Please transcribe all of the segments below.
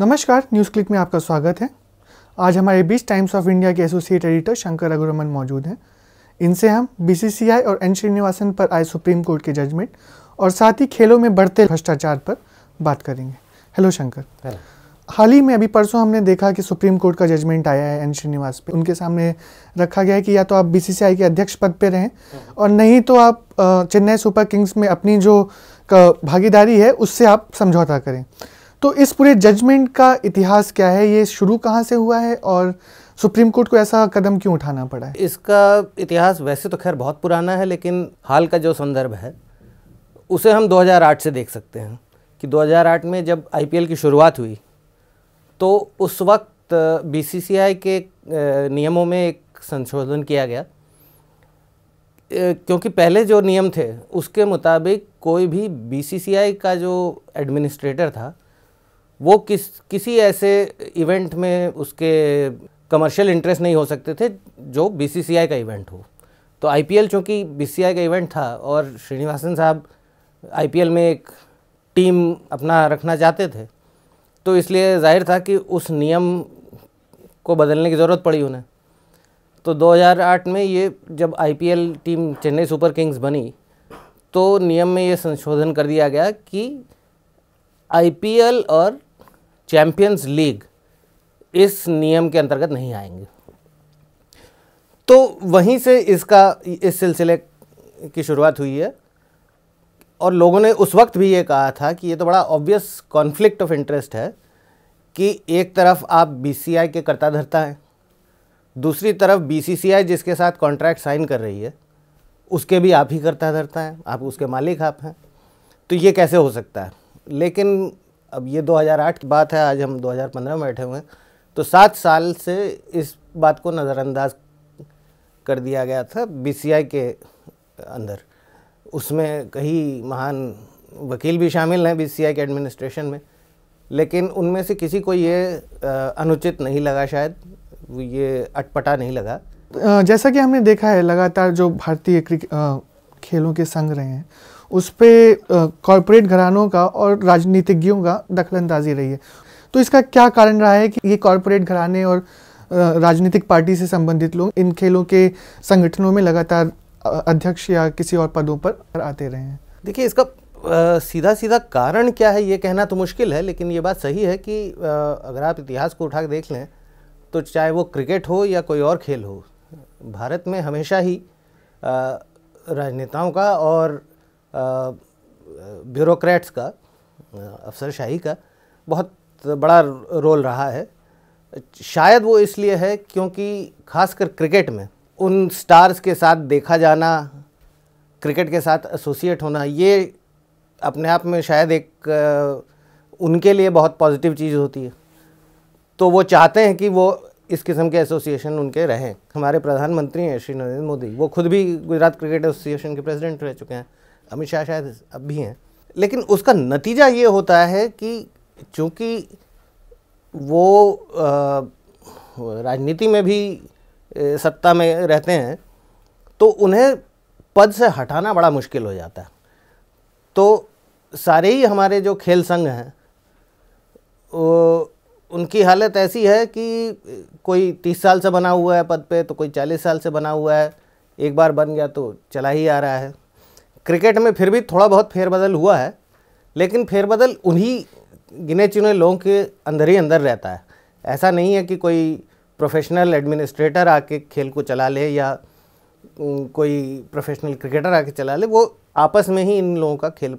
नमस्कार, news click में आपका स्वागत है। आज हमारे बीच टाइम्स ऑफ इंडिया के एसोसिएट एडिटर शंकर रघुरमन मौजूद हैं। इनसे हम बीसीसीआई और एन श्रीनिवासन पर आए सुप्रीम कोर्ट के जजमेंट और साथ ही खेलों में बढ़ते भ्रष्टाचार पर बात करेंगे। हेलो शंकर। हेलो। हाल ही में अभी परसों हमने देखा कि सुप्रीम कोर्ट का जजमेंट आया है एन श्रीनिवास पे। उनके सामने रखा गया है कि या तो आप बीसीसीआई के अध्यक्ष पद पे रहें और नहीं तो आप चेन्नई सुपर किंग्स में अपनी जो भागीदारी है उससे आप समझौता करें। तो इस पूरे जजमेंट का इतिहास क्या है, ये शुरू कहाँ से हुआ है और सुप्रीम कोर्ट को ऐसा कदम क्यों उठाना पड़ा है? इसका इतिहास वैसे तो खैर बहुत पुराना है, लेकिन हाल का जो संदर्भ है उसे हम 2008 से देख सकते हैं कि 2008 में जब आईपीएल की शुरुआत हुई तो उस वक्त बीसीसीआई के नियमों में एक संशोधन किया गया, क्योंकि पहले जो नियम थे उसके मुताबिक कोई भी बीसीसीआई का जो एडमिनिस्ट्रेटर था वो किसी ऐसे इवेंट में उसके कमर्शियल इंटरेस्ट नहीं हो सकते थे जो बीसीसीआई का इवेंट हो। तो आईपीएल चूँकि बीसीसीआई का इवेंट था और श्रीनिवासन साहब आईपीएल में एक टीम अपना रखना चाहते थे, तो इसलिए जाहिर था कि उस नियम को बदलने की ज़रूरत पड़ी उन्हें। तो 2008 में ये जब IPL team Chennai super Kings बनी तो नियम में ये संशोधन कर दिया गया कि आईपीएल और चैम्पियंस लीग इस नियम के अंतर्गत नहीं आएंगे। तो वहीं से इस सिलसिले की शुरुआत हुई है और लोगों ने उस वक्त भी ये कहा था कि ये तो बड़ा ऑब्वियस कॉन्फ्लिक्ट ऑफ इंटरेस्ट है कि एक तरफ आप बीसीसीआई के कर्ता धर्ता हैं, दूसरी तरफ बीसीसीआई जिसके साथ कॉन्ट्रैक्ट साइन कर रही है उसके भी आप ही कर्ता धर्ता हैं, आप उसके मालिक आप हैं। तो ये कैसे हो सकता है? लेकिन अब ये 2008 की बात है, आज हम 2015 में बैठे हुए हैं, तो 7 साल से इस बात को नज़रअंदाज कर दिया गया था बीसीसीआई के अंदर। उसमें कई महान वकील भी शामिल हैं बीसीसीआई के एडमिनिस्ट्रेशन में, लेकिन उनमें से किसी को ये अनुचित नहीं लगा, शायद ये अटपटा नहीं लगा। जैसा कि हमने देखा है लगातार जो भारतीय खेलों के संघ रहे हैं उस पे कॉरपोरेट घरानों का और राजनीतिज्ञों का दखलंदाजी रही है। तो इसका क्या कारण रहा है कि ये कॉरपोरेट घराने और राजनीतिक पार्टी से संबंधित लोग इन खेलों के संगठनों में लगातार अध्यक्ष या किसी और पदों पर आते रहे हैं? देखिए, इसका सीधा सीधा कारण क्या है ये कहना तो मुश्किल है, लेकिन ये बात सही है कि अगर आप इतिहास को उठा के देख लें तो चाहे वो क्रिकेट हो या कोई और खेल हो, भारत में हमेशा ही राजनेताओं का और ब्यूरोक्रेट्स का, अफसरशाही का बहुत बड़ा रोल रहा है। शायद वो इसलिए है क्योंकि खासकर क्रिकेट में उन स्टार्स के साथ देखा जाना, क्रिकेट के साथ एसोसिएट होना, ये अपने आप में शायद एक उनके लिए बहुत पॉजिटिव चीज़ होती है। तो वो चाहते हैं कि वो इस किस्म के एसोसिएशन उनके रहें। हमारे प्रधानमंत्री हैं श्री नरेंद्र मोदी, वो खुद भी गुजरात क्रिकेट एसोसिएशन के प्रेसिडेंट रह चुके हैं। अमित शाह शायद अब भी हैं। लेकिन उसका नतीजा ये होता है कि चूँकि वो राजनीति में भी सत्ता में रहते हैं तो उन्हें पद से हटाना बड़ा मुश्किल हो जाता है। तो सारे ही हमारे जो खेल संघ हैं उनकी हालत ऐसी है कि कोई 30 साल से बना हुआ है पद पे, तो कोई 40 साल से बना हुआ है, एक बार बन गया तो चला ही आ रहा है। क्रिकेट में फिर भी थोड़ा बहुत फेरबदल हुआ है, लेकिन फेरबदल उन्हीं गिने चुने लोगों के अंदर ही अंदर रहता है। ऐसा नहीं है कि कोई प्रोफेशनल एडमिनिस्ट्रेटर आके खेल को चला ले या कोई प्रोफेशनल क्रिकेटर आके चला ले, वो आपस में ही इन लोगों का खेल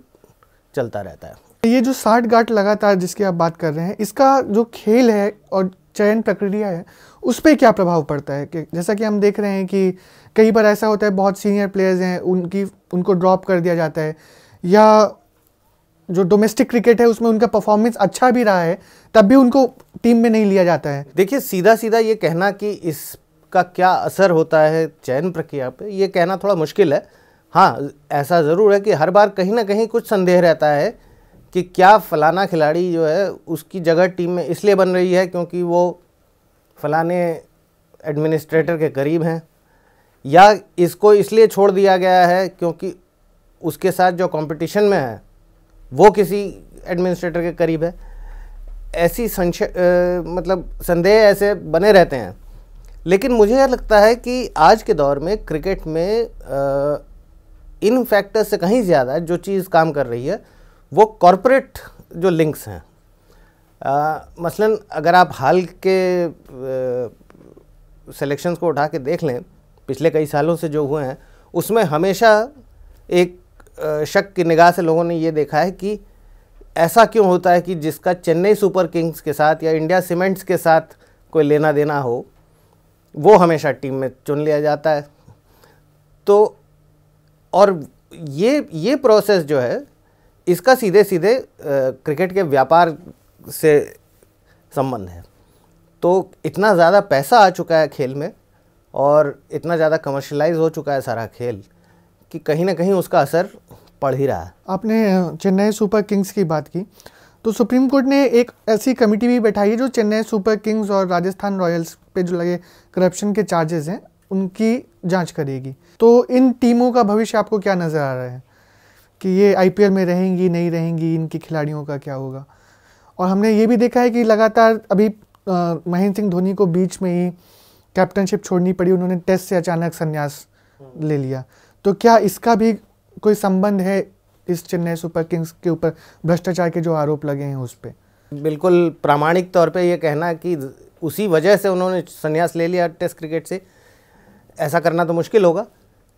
चलता रहता है। ये जो साठगांठ लगातार जिसकी आप बात कर रहे हैं, इसका जो खेल है और चयन प्रक्रिया है उस पर क्या प्रभाव पड़ता है? कि जैसा कि हम देख रहे हैं कि कई बार ऐसा होता है बहुत सीनियर प्लेयर्स हैं उनको ड्रॉप कर दिया जाता है, या जो डोमेस्टिक क्रिकेट है उसमें उनका परफॉर्मेंस अच्छा भी रहा है तब भी उनको टीम में नहीं लिया जाता है। देखिए, सीधा सीधा ये कहना कि इसका क्या असर होता है चयन प्रक्रिया पे, ये कहना थोड़ा मुश्किल है। हाँ, ऐसा ज़रूर है कि हर बार कहीं ना कहीं कुछ संदेह रहता है कि क्या फ़लाना खिलाड़ी जो है उसकी जगह टीम में इसलिए बन रही है क्योंकि वो फ़लाने एडमिनिस्ट्रेटर के करीब हैं, या इसको इसलिए छोड़ दिया गया है क्योंकि उसके साथ जो कंपटीशन में है वो किसी एडमिनिस्ट्रेटर के करीब है। ऐसी मतलब संदेह ऐसे बने रहते हैं। लेकिन मुझे यह लगता है कि आज के दौर में क्रिकेट में इन फैक्टर्स से कहीं ज़्यादा जो चीज़ काम कर रही है वो कॉरपोरेट जो लिंक्स हैं। मसलन अगर आप हाल के सिलेक्शंस को उठा के देख लें, पिछले कई सालों से जो हुए हैं, उसमें हमेशा एक शक की निगाह से लोगों ने ये देखा है कि ऐसा क्यों होता है कि जिसका चेन्नई सुपर किंग्स के साथ या इंडिया सीमेंट्स के साथ कोई लेना देना हो, वो हमेशा टीम में चुन लिया जाता है। तो और ये प्रोसेस जो है, इसका सीधे सीधे क्रिकेट के व्यापार से संबंध है। तो इतना ज़्यादा पैसा आ चुका है खेल में और इतना ज़्यादा कमर्शलाइज हो चुका है सारा खेल कि कहीं ना कहीं उसका असर पड़ ही रहा है। आपने चेन्नई सुपर किंग्स की बात की, तो सुप्रीम कोर्ट ने एक ऐसी कमेटी भी बैठाई है जो चेन्नई सुपर किंग्स और राजस्थान रॉयल्स पे जो लगे करप्शन के चार्जेस हैं उनकी जांच करेगी। तो इन टीमों का भविष्य आपको क्या नज़र आ रहा है कि ये आईपीएल में रहेंगी, नहीं रहेंगी, इनकी खिलाड़ियों का क्या होगा? और हमने ये भी देखा है कि लगातार अभी महेंद्र सिंह धोनी को बीच में ही कैप्टनशिप छोड़नी पड़ी, उन्होंने टेस्ट से अचानक संन्यास ले लिया। तो क्या इसका भी कोई संबंध है इस चेन्नई सुपर किंग्स के ऊपर भ्रष्टाचार के जो आरोप लगे हैं उस पर? बिल्कुल प्रामाणिक तौर पे ये कहना कि उसी वजह से उन्होंने संन्यास ले लिया टेस्ट क्रिकेट से, ऐसा करना तो मुश्किल होगा।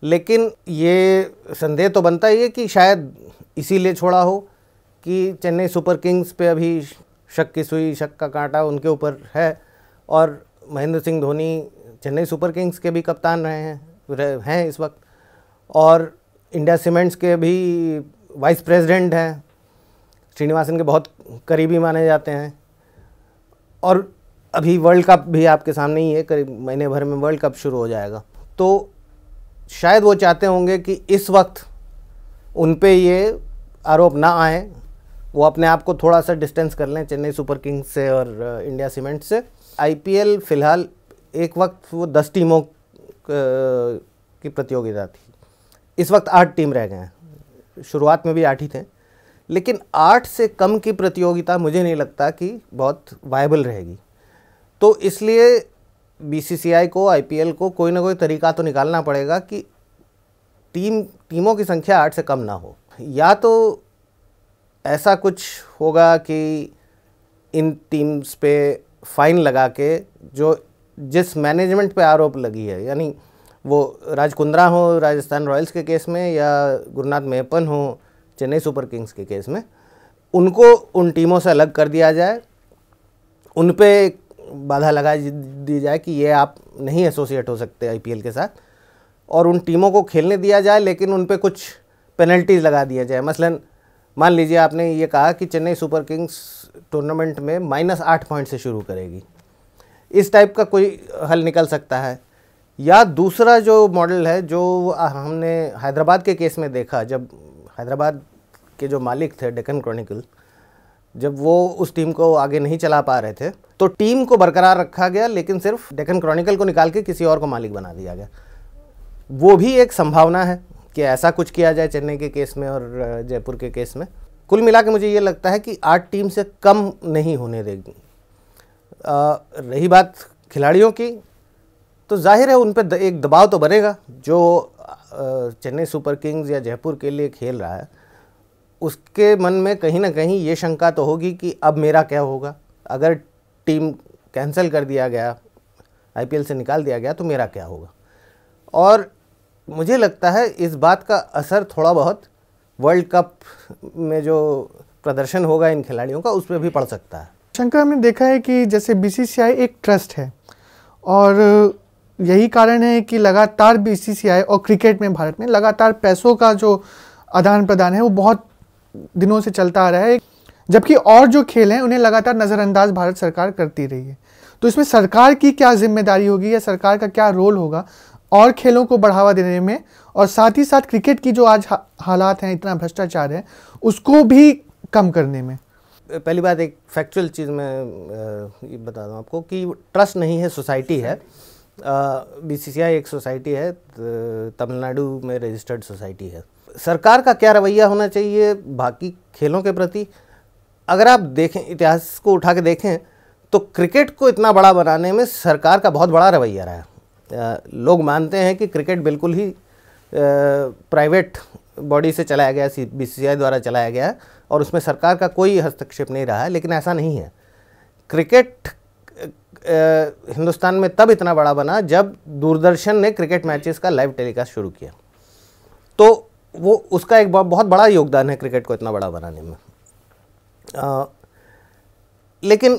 लेकिन ये संदेह तो बनता ही है कि शायद इसीलिए छोड़ा हो कि चेन्नई सुपर किंग्स पे अभी शक की सुई, शक का कांटा उनके ऊपर है। और महेंद्र सिंह धोनी चेन्नई सुपर किंग्स के भी कप्तान हैं इस वक्त, और इंडिया सीमेंट्स के भी वाइस प्रेसिडेंट हैं, श्रीनिवासन के बहुत करीबी माने जाते हैं। और अभी वर्ल्ड कप भी आपके सामने ही है, करीब महीने भर में वर्ल्ड कप शुरू हो जाएगा। तो शायद वो चाहते होंगे कि इस वक्त उन पे ये आरोप ना आए, वो अपने आप को थोड़ा सा डिस्टेंस कर लें चेन्नई सुपर किंग्स से और इंडिया सीमेंट्स से। आईपीएल फ़िलहाल एक वक्त वो 10 टीमों की प्रतियोगिता थी, इस वक्त 8 टीम रह गए हैं। शुरुआत में भी 8 ही थे, लेकिन 8 से कम की प्रतियोगिता मुझे नहीं लगता कि बहुत वायबल रहेगी। तो इसलिए बीसीसीआई को, आईपीएल को कोई ना कोई तरीका तो निकालना पड़ेगा कि टीमों की संख्या 8 से कम ना हो। या तो ऐसा कुछ होगा कि इन टीम्स पे फ़ाइन लगा के जिस मैनेजमेंट पे आरोप लगी है, यानी वो राज कुंद्रा हो राजस्थान रॉयल्स के केस में या गुरुनाथ मेहपन हो चेन्नई सुपर किंग्स के केस में, उनको उन टीमों से अलग कर दिया जाए, उन पे बाधा लगा दी जाए कि ये आप नहीं एसोसिएट हो सकते आईपीएल के साथ, और उन टीमों को खेलने दिया जाए, लेकिन उन पे कुछ पेनल्टीज़ लगा दिया जाए। मसलन मान लीजिए आपने ये कहा कि चेन्नई सुपर किंग्स टूर्नामेंट में -8 पॉइंट से शुरू करेगी, इस टाइप का कोई हल निकल सकता है। या दूसरा जो मॉडल है जो हमने हैदराबाद के केस में देखा, जब हैदराबाद के जो मालिक थे डेक्कन क्रॉनिकल, जब वो उस टीम को आगे नहीं चला पा रहे थे तो टीम को बरकरार रखा गया, लेकिन सिर्फ डेक्कन क्रॉनिकल को निकाल के किसी और को मालिक बना दिया गया। वो भी एक संभावना है कि ऐसा कुछ किया जाए चेन्नई के केस में और जयपुर के केस में। कुल मिला के मुझे ये लगता है कि 8 टीम से कम नहीं होने देगी। रही बात खिलाड़ियों की, तो जाहिर है उन पर एक दबाव तो बनेगा। जो चेन्नई सुपर किंग्स या जयपुर के लिए खेल रहा है, उसके मन में कहीं ना कहीं ये शंका तो होगी कि अब मेरा क्या होगा, अगर टीम कैंसिल कर दिया गया, आईपीएल से निकाल दिया गया, तो मेरा क्या होगा। और मुझे लगता है इस बात का असर थोड़ा बहुत वर्ल्ड कप में जो प्रदर्शन होगा इन खिलाड़ियों का, उस पर भी पड़ सकता है। शंकर, हमने देखा है कि जैसे बीसीसीआई एक ट्रस्ट है और यही कारण है कि लगातार बीसीसीआई और क्रिकेट में भारत में लगातार पैसों का जो आदान प्रदान है वो बहुत दिनों से चलता आ रहा है, जबकि और जो खेल हैं उन्हें लगातार नज़रअंदाज भारत सरकार करती रही है। तो इसमें सरकार की क्या जिम्मेदारी होगी या सरकार का क्या रोल होगा और खेलों को बढ़ावा देने में, और साथ ही साथ क्रिकेट की जो आज हालात हैं, इतना भ्रष्टाचार है, उसको भी कम करने में? पहली बात, एक फैक्चुअल चीज़ मैं ये बता दूं आपको कि ट्रस्ट नहीं है, सोसाइटी है। बीसीसीआई एक सोसाइटी है, तमिलनाडु में रजिस्टर्ड सोसाइटी है। सरकार का क्या रवैया होना चाहिए बाकी खेलों के प्रति, अगर आप देखें, इतिहास को उठा के देखें, तो क्रिकेट को इतना बड़ा बनाने में सरकार का बहुत बड़ा रवैया रहा है। लोग मानते हैं कि क्रिकेट बिल्कुल ही प्राइवेट बॉडी से चलाया गया, बीसीसीआई द्वारा चलाया गया और उसमें सरकार का कोई हस्तक्षेप नहीं रहा है, लेकिन ऐसा नहीं है। क्रिकेट हिंदुस्तान में तब इतना बड़ा बना जब दूरदर्शन ने क्रिकेट मैचेस का लाइव टेलीकास्ट शुरू किया, तो वो उसका एक बहुत बड़ा योगदान है क्रिकेट को इतना बड़ा बनाने में। लेकिन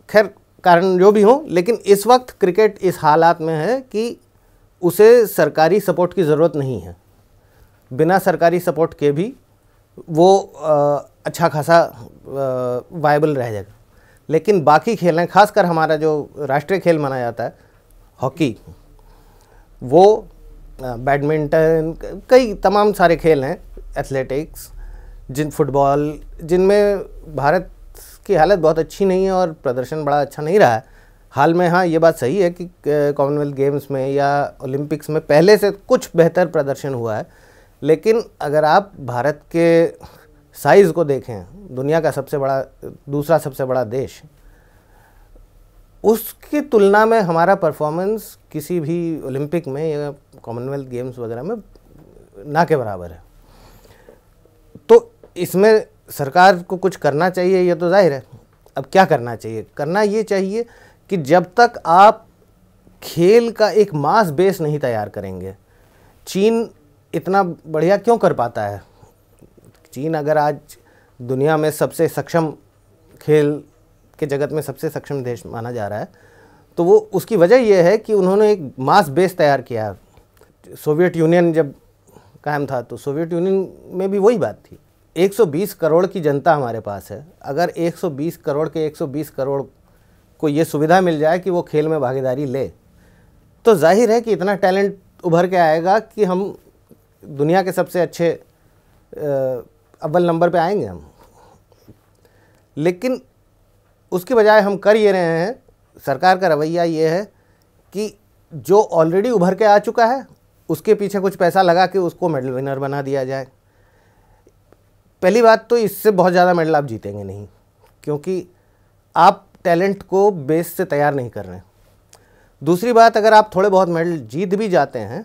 खैर, कारण जो भी हो, लेकिन इस वक्त क्रिकेट इस हालात में है कि उसे सरकारी सपोर्ट की ज़रूरत नहीं है। बिना सरकारी सपोर्ट के भी वो अच्छा खासा वायबल रह जाएगा। लेकिन बाकी खेल हैं, खासकर हमारा जो राष्ट्रीय खेल माना जाता है हॉकी, वो बैडमिंटन, कई तमाम सारे खेल हैं, एथलेटिक्स, फुटबॉल, जिनमें भारत की हालत बहुत अच्छी नहीं है और प्रदर्शन बड़ा अच्छा नहीं रहा है हाल में। हाँ, ये बात सही है कि कॉमनवेल्थ गेम्स में या ओलंपिक्स में पहले से कुछ बेहतर प्रदर्शन हुआ है, लेकिन अगर आप भारत के साइज़ को देखें, दुनिया का दूसरा सबसे बड़ा देश, उसकी तुलना में हमारा परफॉर्मेंस किसी भी ओलंपिक में या कॉमनवेल्थ गेम्स वगैरह में ना के बराबर है। तो इसमें सरकार को कुछ करना चाहिए, ये तो जाहिर है। अब क्या करना चाहिए? करना ये चाहिए कि जब तक आप खेल का एक मास बेस नहीं तैयार करेंगे, चीन इतना बढ़िया क्यों कर पाता है? चीन अगर आज दुनिया में सबसे सक्षम, खेल के जगत में सबसे सक्षम देश माना जा रहा है, तो वो उसकी वजह यह है कि उन्होंने एक मास बेस तैयार किया। सोवियत यूनियन जब कायम था तो सोवियत यूनियन में भी वही बात थी। 120 करोड़ की जनता हमारे पास है। अगर 120 करोड़ के 120 करोड़ को ये सुविधा मिल जाए कि वो खेल में भागीदारी ले, तो जाहिर है कि इतना टैलेंट उभर के आएगा कि हम दुनिया के सबसे अच्छे अव्वल नंबर पे आएंगे हम। लेकिन उसके बजाय हम कर ये रहे हैं, सरकार का रवैया ये है कि जो ऑलरेडी उभर के आ चुका है उसके पीछे कुछ पैसा लगा के उसको मेडल विनर बना दिया जाए। पहली बात तो इससे बहुत ज़्यादा मेडल आप जीतेंगे नहीं, क्योंकि आप टैलेंट को बेस से तैयार नहीं कर रहे हैं। दूसरी बात, अगर आप थोड़े बहुत मेडल जीत भी जाते हैं,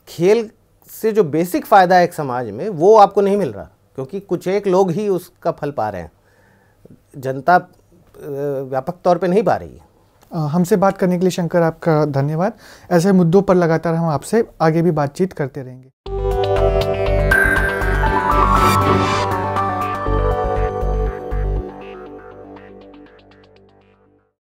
खेल से जो बेसिक फ़ायदा है एक समाज में, वो आपको नहीं मिल रहा, क्योंकि कुछ एक लोग ही उसका फल पा रहे हैं, जनता व्यापक तौर पे नहीं पा रही है। हमसे बात करने के लिए शंकर आपका धन्यवाद। ऐसे मुद्दों पर लगातार हम आपसे आगे भी बातचीत करते रहेंगे।